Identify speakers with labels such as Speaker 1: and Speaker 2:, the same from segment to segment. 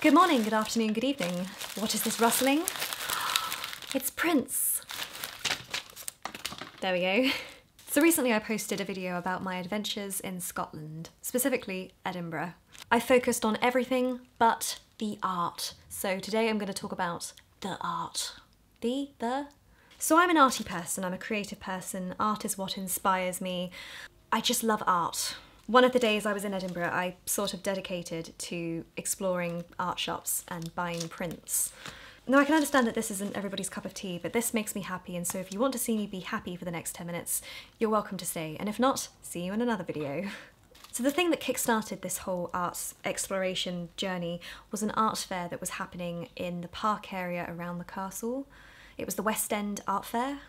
Speaker 1: Good morning, good afternoon, good evening. What is this rustling? It's Prince. There we go. So recently I posted a video about my adventures in Scotland, specifically Edinburgh. I focused on everything but the art. So today I'm going to talk about the art. So I'm an arty person, I'm a creative person. Art is what inspires me. I just love art. One of the days I was in Edinburgh, I sort of dedicated to exploring art shops and buying prints. Now I can understand that this isn't everybody's cup of tea, but this makes me happy, and so if you want to see me be happy for the next 10 minutes, you're welcome to stay, and if not, see you in another video. So the thing that kick-started this whole art exploration journey was an art fair that was happening in the park area around the castle. It was the West End Art Fair.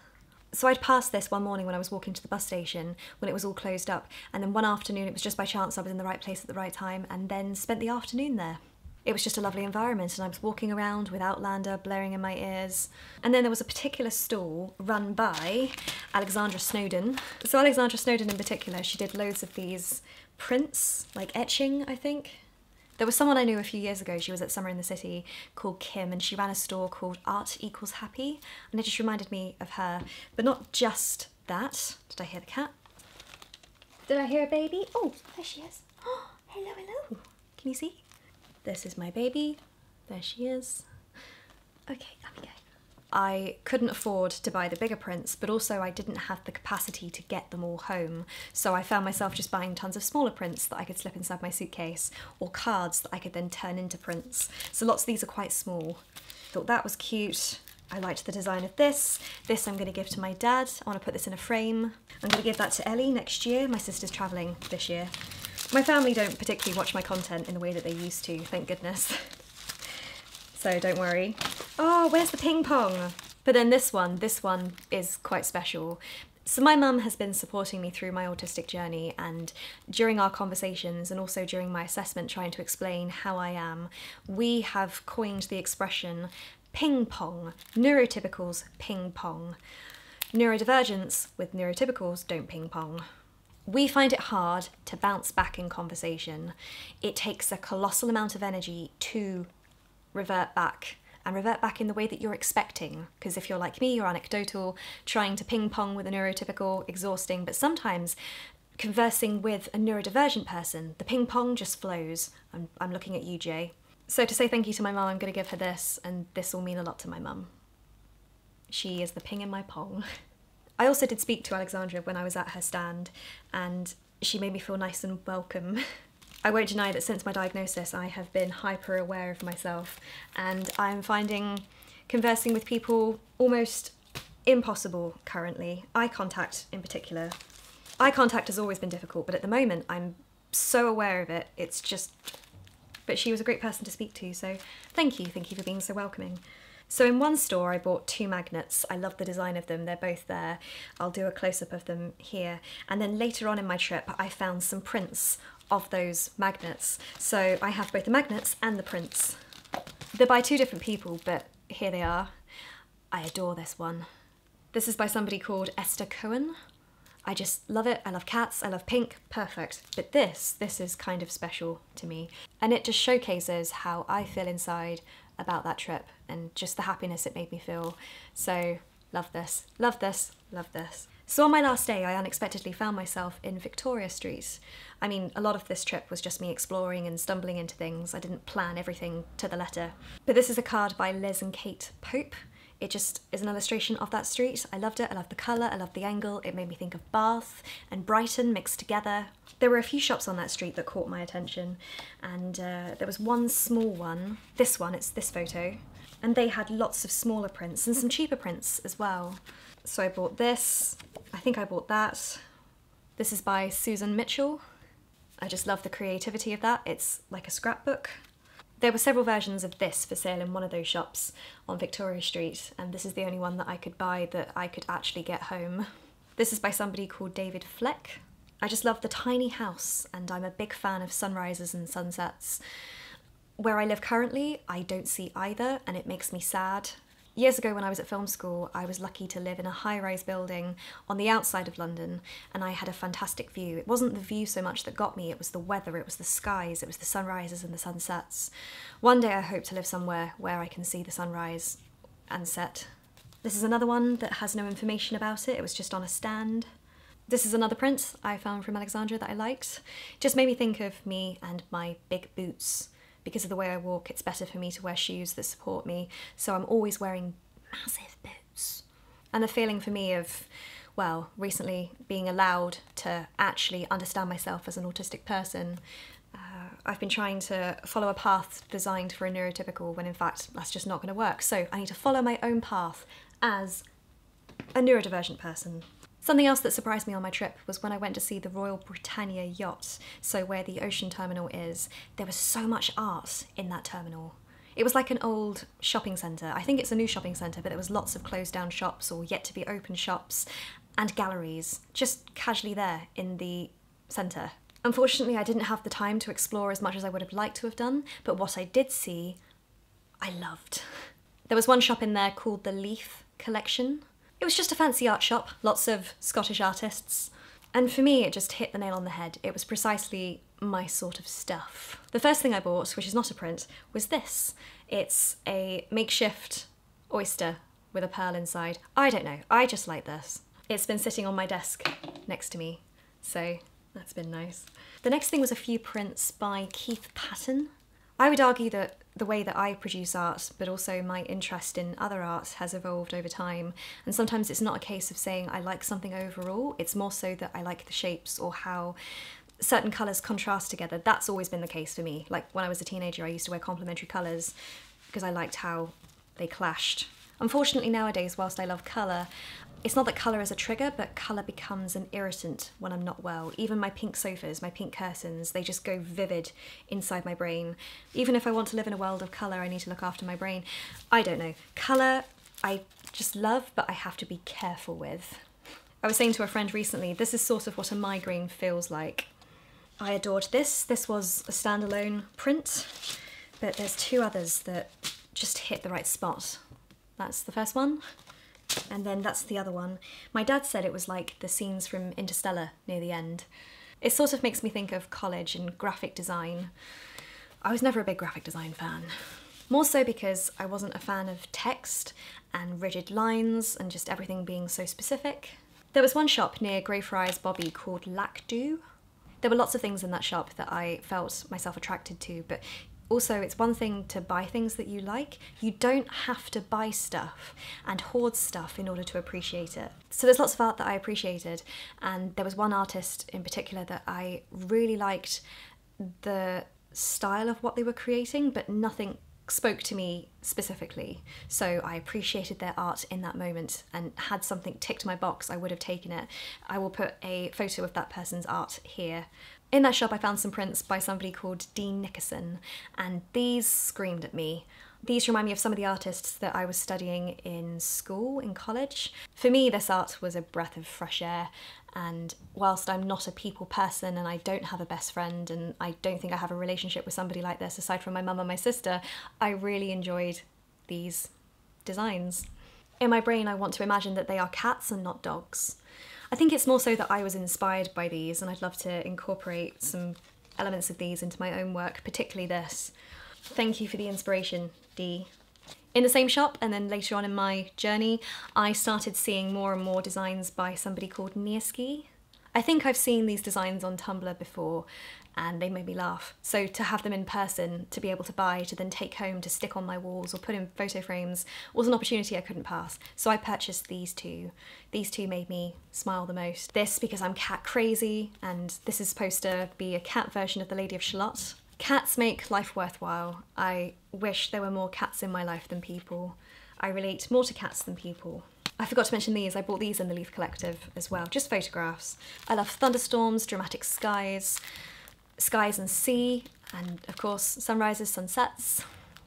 Speaker 1: So I'd passed this one morning when I was walking to the bus station when it was all closed up, and then one afternoon it was just by chance I was in the right place at the right time and then spent the afternoon there. It was just a lovely environment and I was walking around with Outlander blaring in my ears. And then there was a particular stall run by Alexandra Snowden. So Alexandra Snowden in particular, she did loads of these prints, like etching, I think. There was someone I knew a few years ago, she was at Summer in the City, called Kim, and she ran a store called Art Equals Happy, and it just reminded me of her. But not just that. Did I hear the cat? Did I hear a baby? Oh, there she is. Oh, hello, hello. Can you see? This is my baby. There she is. Okay, up we go. I couldn't afford to buy the bigger prints, but also I didn't have the capacity to get them all home. So I found myself just buying tons of smaller prints that I could slip inside my suitcase, or cards that I could then turn into prints. So lots of these are quite small. Thought that was cute. I liked the design of this. This I'm gonna give to my dad. I wanna put this in a frame. I'm gonna give that to Ellie next year. My sister's traveling this year. My family don't particularly watch my content in the way that they used to, thank goodness. So don't worry. Oh, where's the ping pong? But then this one is quite special. So my mum has been supporting me through my autistic journey, and during our conversations and also during my assessment trying to explain how I am, we have coined the expression ping pong, neurotypicals ping pong. Neurodivergents with neurotypicals don't ping pong. We find it hard to bounce back in conversation. It takes a colossal amount of energy to revert back, and revert back in the way that you're expecting, because if you're like me, you're anecdotal, trying to ping pong with a neurotypical, exhausting, but sometimes conversing with a neurodivergent person, the ping pong just flows. I'm looking at you, Jay. So to say thank you to my mum, I'm going to give her this, and this will mean a lot to my mum. She is the ping in my pong. I also did speak to Alexandra when I was at her stand, and she made me feel nice and welcome. I won't deny that since my diagnosis I have been hyper aware of myself, and I'm finding conversing with people almost impossible currently. Eye contact in particular. Eye contact has always been difficult, but at the moment I'm so aware of it, it's just... But she was a great person to speak to, so thank you for being so welcoming. So in one store I bought 2 magnets. I love the design of them, they're both there. I'll do a close-up of them here. And then later on in my trip I found some prints of those magnets. So I have both the magnets and the prints. They're by 2 different people, but here they are. I adore this one. This is by somebody called Esther Cohen. I just love it. I love cats, I love pink, perfect. But this is kind of special to me. And it just showcases how I feel inside about that trip and just the happiness it made me feel. So love this, love this, love this. So on my last day, I unexpectedly found myself in Victoria Street. I mean, a lot of this trip was just me exploring and stumbling into things. I didn't plan everything to the letter. But this is a card by Liz and Kate Pope. It just is an illustration of that street. I loved it, I loved the colour, I loved the angle. It made me think of Bath and Brighton mixed together. There were a few shops on that street that caught my attention, and there was one small one. This one, it's this photo. And they had lots of smaller prints and some cheaper prints as well. So I bought this, I think I bought that. This is by Susan Mitchell. I just love the creativity of that. It's like a scrapbook. There were several versions of this for sale in one of those shops on Victoria Street, and this is the only one that I could buy that I could actually get home. This is by somebody called David Fleck. I just love the tiny house, and I'm a big fan of sunrises and sunsets. Where I live currently, I don't see either, and it makes me sad. Years ago when I was at film school, I was lucky to live in a high-rise building on the outside of London, and I had a fantastic view. It wasn't the view so much that got me, it was the weather, it was the skies, it was the sunrises and the sunsets. One day I hope to live somewhere where I can see the sunrise and set. This is another one that has no information about it, it was just on a stand. This is another print I found from Alexandria that I liked. It just made me think of me and my big boots. Because of the way I walk, it's better for me to wear shoes that support me, so I'm always wearing massive boots. And the feeling for me of, well, recently being allowed to actually understand myself as an autistic person. I've been trying to follow a path designed for a neurotypical when in fact that's just not going to work. So I need to follow my own path as a neurodivergent person. Something else that surprised me on my trip was when I went to see the Royal Britannia yacht, so where the ocean terminal is, there was so much art in that terminal. It was like an old shopping centre. I think it's a new shopping centre, but there was lots of closed down shops or yet to be open shops and galleries, just casually there in the centre. Unfortunately, I didn't have the time to explore as much as I would have liked to have done, but what I did see, I loved. There was one shop in there called the Leaf Collection. It was just a fancy art shop, lots of Scottish artists. And for me, it just hit the nail on the head. It was precisely my sort of stuff. The first thing I bought, which is not a print, was this. It's a makeshift oyster with a pearl inside. I don't know, I just like this. It's been sitting on my desk next to me, so that's been nice. The next thing was a few prints by Keith Patton. I would argue that the way that I produce art, but also my interest in other art, has evolved over time. And sometimes it's not a case of saying I like something overall, it's more so that I like the shapes or how certain colours contrast together. That's always been the case for me. Like when I was a teenager, I used to wear complementary colours because I liked how they clashed. Unfortunately nowadays, whilst I love colour, it's not that colour is a trigger, but colour becomes an irritant when I'm not well. Even my pink sofas, my pink curtains, they just go vivid inside my brain. Even if I want to live in a world of colour, I need to look after my brain. I don't know. Colour, I just love, but I have to be careful with. I was saying to a friend recently, this is sort of what a migraine feels like. I adored this. This was a standalone print, but there's two others that just hit the right spot. That's the first one. And then that's the other one. My dad said it was like the scenes from Interstellar near the end. It sort of makes me think of college and graphic design. I was never a big graphic design fan. More so because I wasn't a fan of text and rigid lines and just everything being so specific. There was one shop near Greyfriars Bobby called Lacdo. There were lots of things in that shop that I felt myself attracted to, but also, it's one thing to buy things that you like. You don't have to buy stuff and hoard stuff in order to appreciate it. So there's lots of art that I appreciated, and there was one artist in particular that I really liked the style of what they were creating, but nothing spoke to me specifically. So I appreciated their art in that moment, and had something ticked my box, I would have taken it. I will put a photo of that person's art here. In that shop I found some prints by somebody called Dean Nickerson, and these screamed at me. These remind me of some of the artists that I was studying in school, in college. For me, this art was a breath of fresh air, and whilst I'm not a people person and I don't have a best friend and I don't think I have a relationship with somebody like this aside from my mum and my sister, I really enjoyed these designs. In my brain I want to imagine that they are cats and not dogs. I think it's more so that I was inspired by these, and I'd love to incorporate some elements of these into my own work, particularly this. Thank you for the inspiration, Dee. In the same shop, and then later on in my journey, I started seeing more and more designs by somebody called Nearski. I think I've seen these designs on Tumblr before, and they made me laugh. So to have them in person, to be able to buy, to then take home, to stick on my walls or put in photo frames, was an opportunity I couldn't pass. So I purchased these two. These two made me smile the most. This because I'm cat crazy, and this is supposed to be a cat version of the Lady of Shalott. Cats make life worthwhile. I wish there were more cats in my life than people. I relate more to cats than people. I forgot to mention these. I bought these in the Leaf Collective as well, just photographs. I love thunderstorms, dramatic skies and sea, and of course sunrises, sunsets.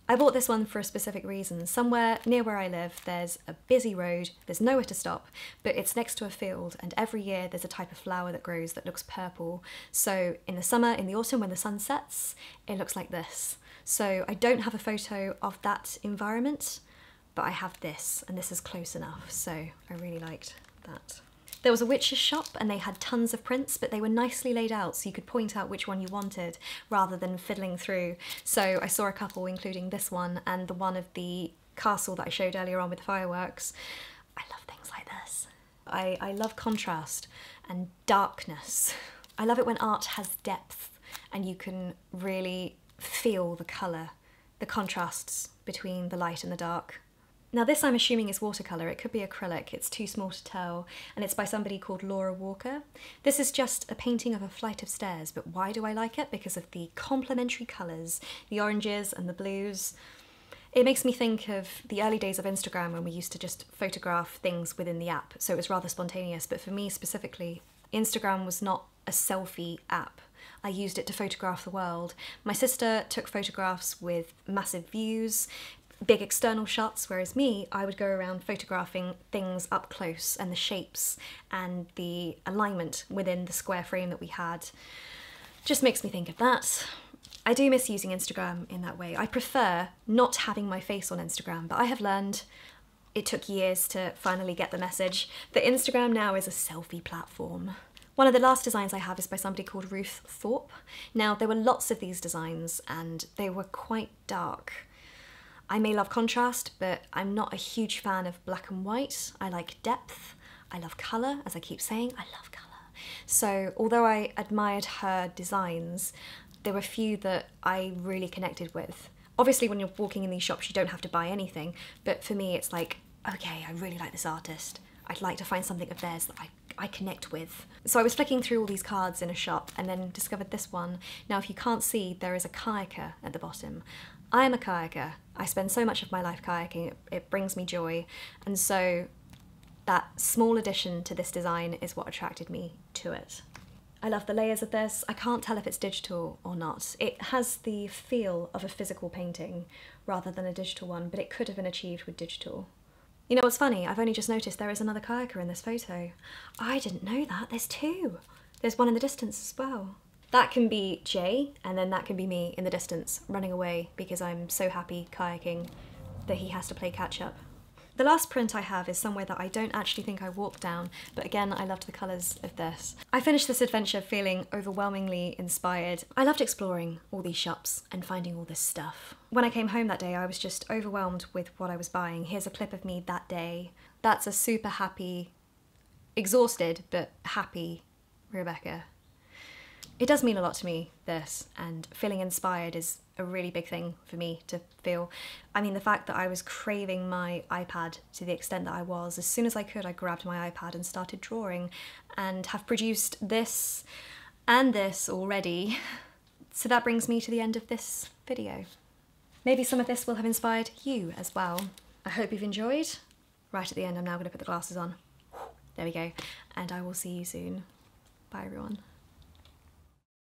Speaker 1: I bought this one for a specific reason. Somewhere near where I live there's a busy road, there's nowhere to stop, but it's next to a field, and every year there's a type of flower that grows that looks purple. So in the summer, in the autumn, when the sun sets, it looks like this. So I don't have a photo of that environment, but I have this, and this is close enough, so I really liked that. There was a witch's shop and they had tons of prints, but they were nicely laid out so you could point out which one you wanted rather than fiddling through. So I saw a couple, including this one and the one of the castle that I showed earlier on with the fireworks. I love things like this. I love contrast and darkness. I love it when art has depth and you can really feel the colour, the contrasts between the light and the dark. Now this I'm assuming is watercolour, it could be acrylic, it's too small to tell, and it's by somebody called Laura Walker. This is just a painting of a flight of stairs, but why do I like it? Because of the complementary colours, the oranges and the blues. It makes me think of the early days of Instagram when we used to just photograph things within the app, so it was rather spontaneous, but for me specifically, Instagram was not a selfie app. I used it to photograph the world. My sister took photographs with massive views, big external shots, whereas me, I would go around photographing things up close and the shapes and the alignment within the square frame that we had. Just makes me think of that. I do miss using Instagram in that way. I prefer not having my face on Instagram, but I have learned, it took years to finally get the message, that Instagram now is a selfie platform. One of the last designs I have is by somebody called Ruth Thorpe. Now, there were lots of these designs and they were quite dark. I may love contrast, but I'm not a huge fan of black and white. I like depth. I love colour, as I keep saying, I love colour. So although I admired her designs, there were few that I really connected with. Obviously when you're walking in these shops you don't have to buy anything, but for me it's like, okay, I really like this artist. I'd like to find something of theirs that I connect with. So I was flicking through all these cards in a shop and then discovered this one. Now if you can't see, there is a kayaker at the bottom. I am a kayaker. I spend so much of my life kayaking, it brings me joy. And so that small addition to this design is what attracted me to it. I love the layers of this. I can't tell if it's digital or not. It has the feel of a physical painting rather than a digital one, but it could have been achieved with digital. You know what's funny? I've only just noticed there is another kayaker in this photo. I didn't know that, there's two. There's one in the distance as well. That can be Jay, and then that can be me in the distance, running away because I'm so happy kayaking that he has to play catch up. The last print I have is somewhere that I don't actually think I walked down, but again, I loved the colours of this. I finished this adventure feeling overwhelmingly inspired. I loved exploring all these shops and finding all this stuff. When I came home that day, I was just overwhelmed with what I was buying. Here's a clip of me that day. That's a super happy, exhausted, but happy Rebecca. It does mean a lot to me, this, and feeling inspired is a really big thing for me to feel. I mean, the fact that I was craving my iPad to the extent that I was, as soon as I could, I grabbed my iPad and started drawing, and have produced this and this already. So that brings me to the end of this video. Maybe some of this will have inspired you as well. I hope you've enjoyed. Right at the end, I'm now going to put the glasses on. There we go. And I will see you soon. Bye, everyone.